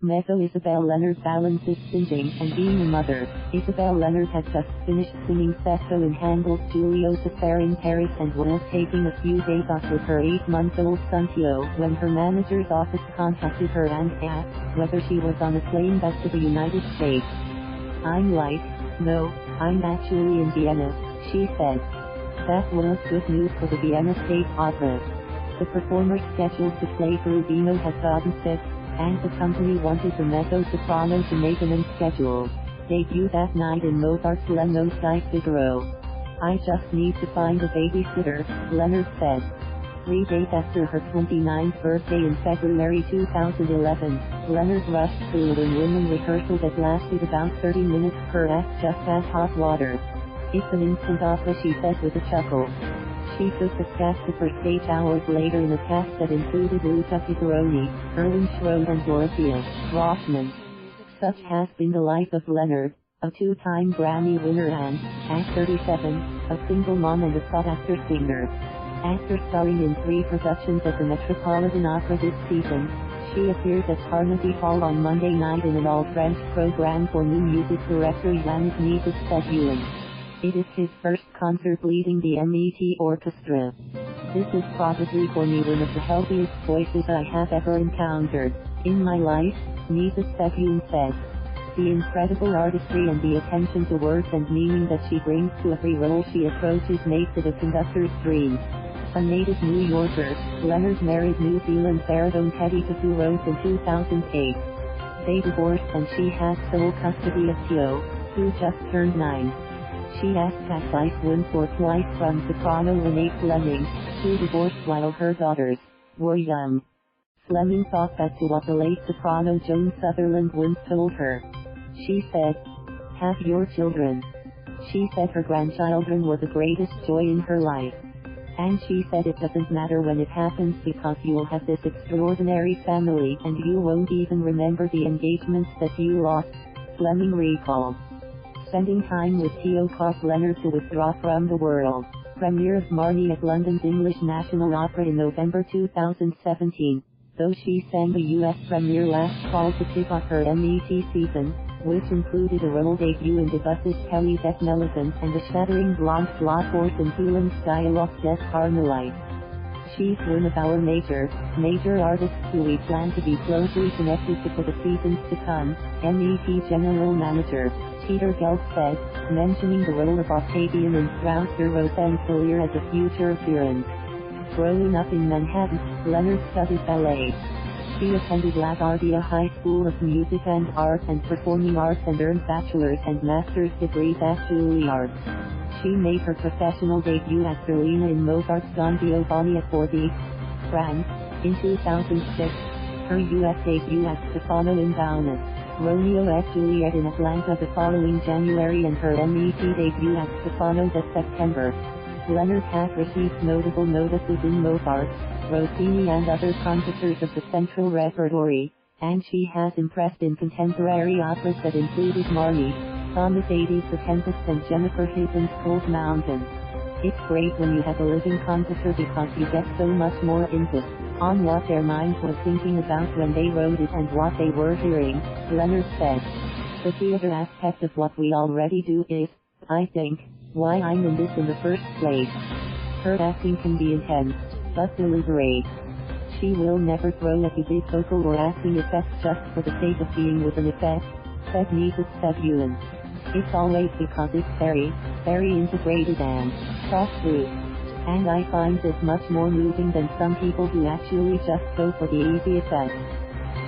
Mezzo Isabel Leonard balances singing and being a mother. Isabel Leonard had just finished singing Sesto in Handel's Giulio Cesare in Paris and was taking a few days off with her 8-month-old son Theo when her manager's office contacted her and asked whether she was on a plane back to the United States. "I'm like, no, I'm actually in Vienna," she said. That was good news for the Vienna State Opera. The performer scheduled to play Cherubino had gotten sick, and the company wanted the mezzo-soprano to make an unscheduled debut that night in Mozart's Nozze di Figaro. "I just need to find a babysitter," Leonard said. 3 days after her 29th birthday in February 2011, Leonard rushed through a women rehearsal that lasted about 30 minutes per act just as hot water. "It's an instant opera," she said with a chuckle. She took the Staatsoper stage hours later in a cast that included Luca Pisaroni, Erwin Schrode and Dorothea Rothman. Such has been the life of Leonard, a 2-time Grammy winner and, at 37, a single mom and a sought-after singer. After starring in 3 productions at the Metropolitan Opera this season, she appears at Carnegie Hall on Monday night in an all-French program for new music director Yannick Nézet-Séguin. It is his first concert leading the MET Orchestra. "This is probably for me one of the healthiest voices I have ever encountered in my life," Nézet-Séguin said. "The incredible artistry and the attention to words and meaning that she brings to every role she approaches makes it a conductor's dream." A native New Yorker, Leonard married New Zealand baritone Teddy Tahu Rhodes in 2008. They divorced and she has sole custody of Theo, who just turned 9. She asked advice once or twice from soprano Renée Fleming, who divorced while her daughters were young. Fleming thought back to what the late soprano Joan Sutherland once told her. She said, "Have your children." She said her grandchildren were the greatest joy in her life. And she said it doesn't matter when it happens because you'll have this extraordinary family and you won't even remember the engagements that you lost, Fleming recalled. Spending time with Theo caused Leonard to withdraw from the world premiere of Marnie at London's English National Opera in November 2017, though she sang the US premiere last fall to kick off her MET season, which included a role debut in Debussy's Kelly's et Millicent and the shattering Blonde Slot Horse in Poulenc's Dialogue des Carmelites. She's one of our major artists who we plan to be closely connected to for the seasons to come, MET General Manager Peter Gelb said, mentioning the role of Octavian in Strauss der Rosenkavalier as a future appearance. Growing up in Manhattan, Leonard studied ballet. She attended LaGuardia High School of Music and Art and Performing Arts and earned bachelor's and master's degrees at Juilliard. She made her professional debut at Berlin in Mozart's Don Giovanni at Bordeaux, France, in 2006, her U.S. debut at Stefano in Kaunas, Romeo et Juliet in Atlanta the following January and her MET debut at Stefano this September. Leonard has received notable notices in Mozart, Rossini and other composers of the central repertory, and she has impressed in contemporary operas that included Marnie, Thomas Eddy's The Tempest and Jennifer Higdon's Cold Mountain. It's great when you have a living composer because you get so much more input on what their minds were thinking about when they wrote it and what they were hearing, Leonard said. The theater aspect of what we already do is, I think, why I'm in this in the first place. Her acting can be intense, but deliberate. She will never throw at you big vocal or acting effects just for the sake of being with an effect, said Nézet-Séguin. It's always because it's very, very integrated and thought through. And I find this much more moving than some people who actually just go for the easy effect.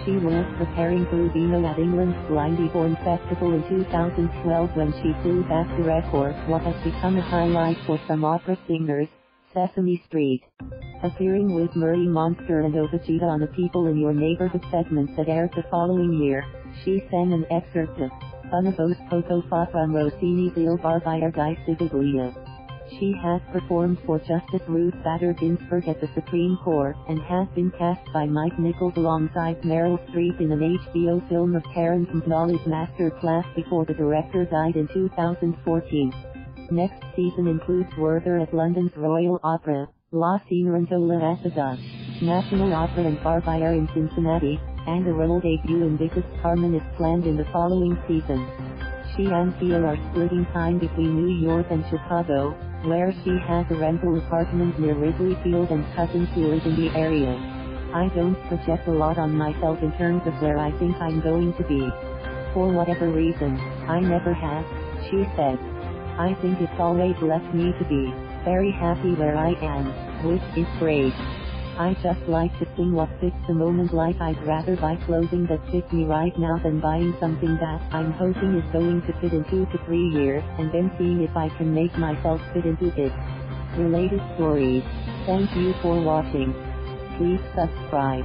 She was preparing Cherubino at England's Blindyborn Festival in 2012 when she flew back to record what has become a highlight for some opera singers, Sesame Street. Appearing with Murray Monster and Ovejita on a People in Your Neighborhood segment that aired the following year, she sang an excerpt of Una voce poco fa from Rossini's Il Barbiere di Siviglia. She has performed for Justice Ruth Bader Ginsburg at the Supreme Court and has been cast by Mike Nichols alongside Meryl Streep in an HBO film of Terrence McNally's Master Class before the director died in 2014. Next season includes Werther at London's Royal Opera, La Cenerentola at the Dutch National Opera and Barbiere in Cincinnati, and a role debut in Because Carmen is planned in the following season. She and Theo are splitting time between New York and Chicago, where she has a rental apartment near Wrigley Field and cousins who live in the area. I don't project a lot on myself in terms of where I think I'm going to be. For whatever reason, I never have, she said. I think it's always left me to be very happy where I am, which is great. I just like to sing what fits the moment, like I'd rather buy clothing that fits me right now than buying something that I'm hoping is going to fit in 2 to 3 years, and then seeing if I can make myself fit into it. Related stories. Thank you for watching. Please subscribe.